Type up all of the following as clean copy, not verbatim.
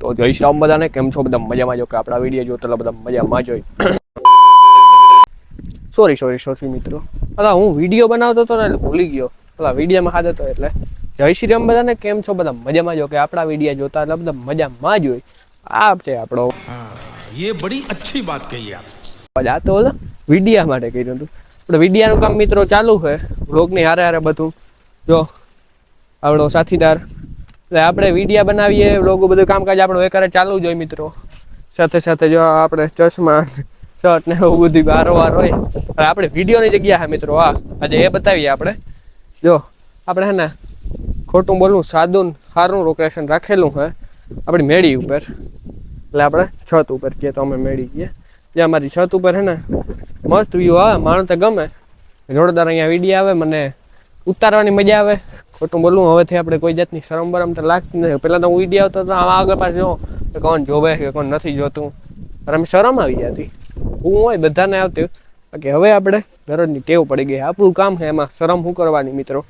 તો જય શ્રી રામ બધાને. કેમ છો બધા? મજામાં જો કે આપણા વિડીયો જો તો બધા મજામાં જ હોય. સોરી મિત્રો, હું વિડીયો બનાવતો હતો ને એટલે ભૂલી ગયો. વિડીયોમાં હાથ હતો એટલે જય શ્રી રામ બધાને. કેમ છો બધા? મજામાં જો કે આપણા વિડીયો જોતા એટલે બધા મજામાં જ હોય. આ છે આપણો ये बड़ी अच्छी बात कही आप. આ તો વિડીયા માટે કર્યું હતું. આપણે વિડીયાનું કામ મિત્રો ચાલુ છે, વ્લોગની હારે હારે બધું. જો આપણો સાથીદાર એટલે આપણે વિડીયા બનાવીએ, વ્લોગ બધું કામકાજ આપણું એકારે ચાલુ જ હોય મિત્રો. સાથે સાથે જો આપણે ચશ્મા શર્ટ ને એવું બધું વારંવાર હોય. આપણે વિડીયોની જગ્યા છે મિત્રો. આજે એ બતાવીએ આપણે. જો આપણે હે ને ખોટું બોલવું, સાદું સારું લોકેશન રાખેલું છે આપણી મેળી ઉપર. એટલે આપણે છત ઉપર છીએ તો અમે મેળી ગઈએ. જ્યાં અમારી છત ઉપર હે ને મસ્ત વ્યૂ આવે, માણસ તો ગમે. જોરદાર અહીંયા વિડીયો આવે, મને ઉતારવાની મજા આવે. ખોટું બોલવું, હવેથી આપણે કોઈ જાતની શરમ બરમ તો લાગતી નથી. પહેલાં તો હું વિડીયો આવતો હતો આગળ પાછળ જો કે કોણ જોવે કે કોણ નથી જોતું, અને અમે શરમ આવી જતી. હું હોય બધાને આવતી. બાકી હવે આપણે દરરોજની ટેવ પડી ગઈ. આપણું કામ છે, એમાં શરમ શું કરવાની મિત્રો.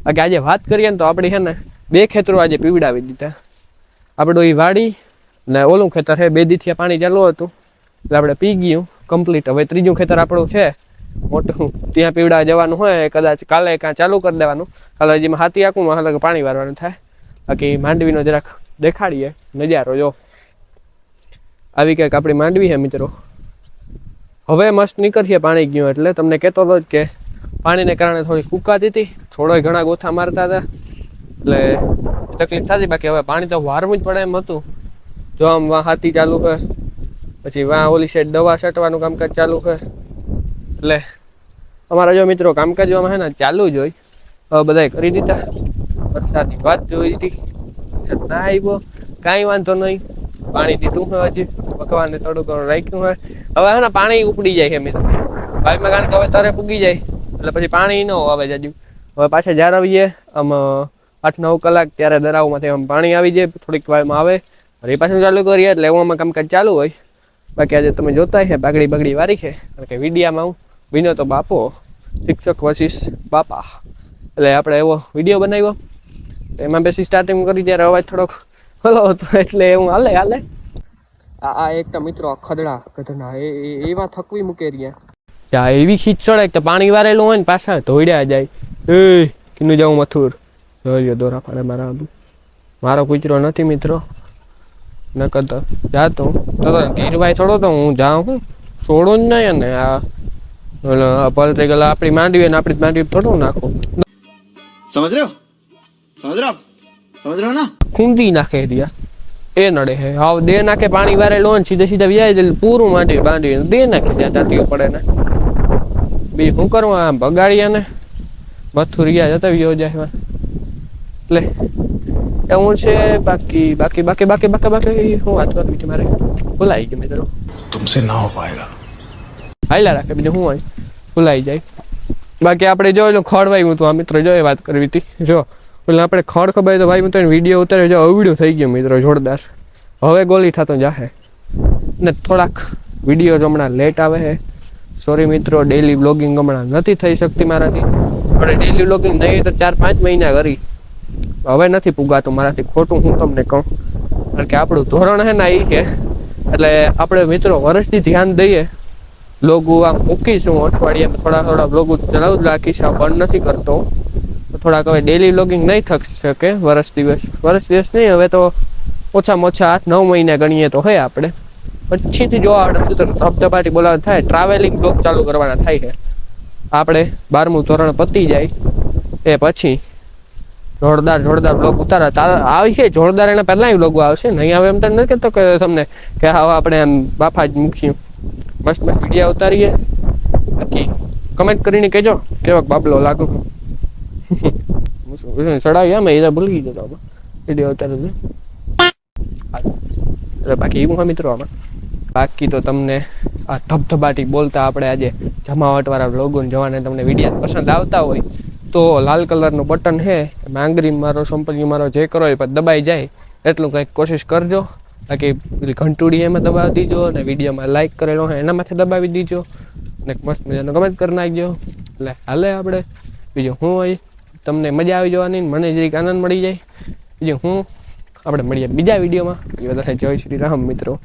બાકી આજે વાત કરીએ ને તો આપણી છે ને 2 ખેતરો આજે પીવડાવી દીધા. આપણું એ વાડી ને ઓલું ખેતર છે, 2 દીથી પાણી ચાલુ હતું એટલે આપણે પી ગયું કમ્પ્લીટ. હવે 3જું ખેતર આપણું છે મોટું, ત્યાં પીવડા જવાનું હોય. કદાચ કાલે કાં ચાલુ કરી દેવાનું. કાલે હજી હાથી આખું હાલ પાણી વારવાનું થાય. બાકી માંડવીનો જરાક દેખાડીએ નજારો. જો આવી કંઈક આપણી માંડવી છે મિત્રો. હવે મસ્ત નીકળીએ પાણી ગયું એટલે. તમને કહેતો હતો કે પાણીને કારણે થોડી ફૂંકાતી હતી, થોડોય ઘણા ગોથા મારતા હતા એટલે તકલીફ થતી. બાકી હવે પાણી તો વારવું જ પડે એમ હતું. જો આમ વાં હાથી ચાલુ છે, પછી વાં ઓલી સાઈડ દવા છાંટવાનું કામકાજ ચાલુ છે. એટલે અમારા જો મિત્રો કામકાજમાં હે ને ચાલુ જ હોય. હવે બધાએ કરી દીધા. વરસાદની વાત જોઈ હતી, વરસાદ ના આવ્યો, કાંઈ વાંધો નહીં. પાણી દીધું હોય હજી, ભગવાને થોડું ઘણું રાખ્યું હોય. હવે હે ને પાણી ઉપડી જાય છે મિત્રો ભાઈમાં, કારણ કે હવે તારે પૂગી જાય એટલે પછી પાણી ન આવે જાજુ. હવે પાછા જ્યારે આવીએ આમ 8-9 કલાક ત્યારે દરાવમાંથી આમ પાણી આવી જાય, થોડીક વારમાં આવે. એ પાછું ચાલુ કરીએ એટલે એવામાં કામકાજ ચાલુ હોય. બાકી આજે તમે જોતા છે બાગડી બગડી વારી છે, કારણ કે વિડીયામાં હું વિનો તો બાપો, શિક્ષક વશિષ બાપા. એટલે આપણે એવો વિડીયો બનાવ્યો. એમાં બેસી સ્ટાર્ટિંગ કરી ત્યારે અવાજ થોડોક હલો હતો એટલે એવું હાલે. આ એક મિત્રો ખદડા ગધના એવા થકવી મૂકે રહ્યા. એવી ખીચ ચડે તો પાણી વારેલું હોય ને પાછા ધોઈડ્યા જાય. કીનું જાઉં મથુર જોઈ દોરા પાડે. મારો કૂતરો નથી મિત્રો, ન કરતો જાતો ગીરભાઈ થોડો તો હું જાઉં હું છોડું જ નહીં. અને આ પલટી ગયેલા આપણી માંડવી ને આપણી માંડવી થોડું નાખું. સમજ રહ્યો ના ખૂંદી નાખે રહ્યા એ નડે હે. હાવ દે નાખે પાણી વારેલું હોય ને સીધા વ્યાય પૂરું માંડવી દે નાખે ત્યાં ચાટીઓ પડે ને. બીજું શું કરવા આમ બગાડીએ ને મથુરિયા જતા વ્યો જાય એટલે એવું છે. બાકી શું વાત કરવી છે મારે, ભૂલાઈ ગઈ મિત્રો. तुमसे ना हो पाएगा. હાલ્યા રાખે બીજું શું હોય, ભૂલાઈ જાય. બાકી આપણે જો ખડવાયું હતું આ મિત્રો, જો એ વાત કરવી હતી. જો એટલે આપણે ખડ ખબર તો ભાઈ મિત્રો વિડીયો ઉતારે જો અવડ્યું થઈ ગયું મિત્રો જોરદાર. હવે ગોલી થતો જાહે ને થોડાક વિડીયો હમણાં લેટ આવે છે. સોરી મિત્રો, ડેલી બ્લોગિંગ હમણાં નથી થઈ શકતી મારાથી. આપણે ડેલી બ્લોગિંગ નહીં તો 4-5 મહિના કરી, હવે નથી પુગાતું મારાથી. ખોટું હું તમને કહું, કારણ કે આપણું ધોરણ છે ને એ છે. એટલે આપણે મિત્રો વર્ષથી ધ્યાન દઈએ. બ્લોગું આમ મૂકીશું અઠવાડિયામાં થોડા બ્લોગું ચલાવું જ રાખીશ. આ બંધ નથી કરતો. થોડાક હવે ડેલી બ્લોગિંગ નહીં થઈ શકે. વર્ષ દિવસ નહીં, હવે તો ઓછામાં ઓછા 8-9 મહિના ગણીએ તો હોય. આપણે પછીથી જોવા આવડે તો ધબધબાટી બોલાવવાનું થાય. ટ્રાવેલિંગ બ્લોગ ચાલુ કરવાના થાય છે. આપણે 12મું ધોરણ પતી જાય એ પછી જોરદાર બ્લોગ ઉતારા આવી છે. જોરદાર એના પહેલાં બ્લોગો આવશે નહીં આવે એમ તો નથી કહેતો કે તમને કે હા આપણે આમ બાફા જ મૂક્યું. મસ્ત વિડીયો ઉતારીએ. બાકી કમેન્ટ કરીને કહેજો કેવો બાબલો લાગુ. ચડાવી આમ એ ભૂલી જતો વિડીયો ઉતારે. બાકી એવું હા મિત્રો આમાં. બાકી તો તમને આ ધબધબાટી બોલતા આપણે આજે જમાવટવાળા બ્લોગોને જોવાને તમને વિડીયો પસંદ આવતા હોય તો લાલ કલરનું બટન છે, એમાં આંગળી મારો, સંપર્ક મારો જે કરો એ પછી દબાઈ જાય એટલું કંઈક કોશિશ કરજો. બાકી ઘંટુડી એમાં દબાવી દીજો અને વિડીયોમાં લાઇક કરેલો હોય એના માથે દબાવી દીજો અને મસ્ત મજાનો કમેન્ટ કરી નાખજો. એટલે હાલે આપણે બીજું હું હોય તમને મજા આવી જવાની, મને જરીક આનંદ મળી જાય. બીજું હું આપણે મળીએ બીજા વિડીયોમાં. એ બધાને જય શ્રી રામ મિત્રો.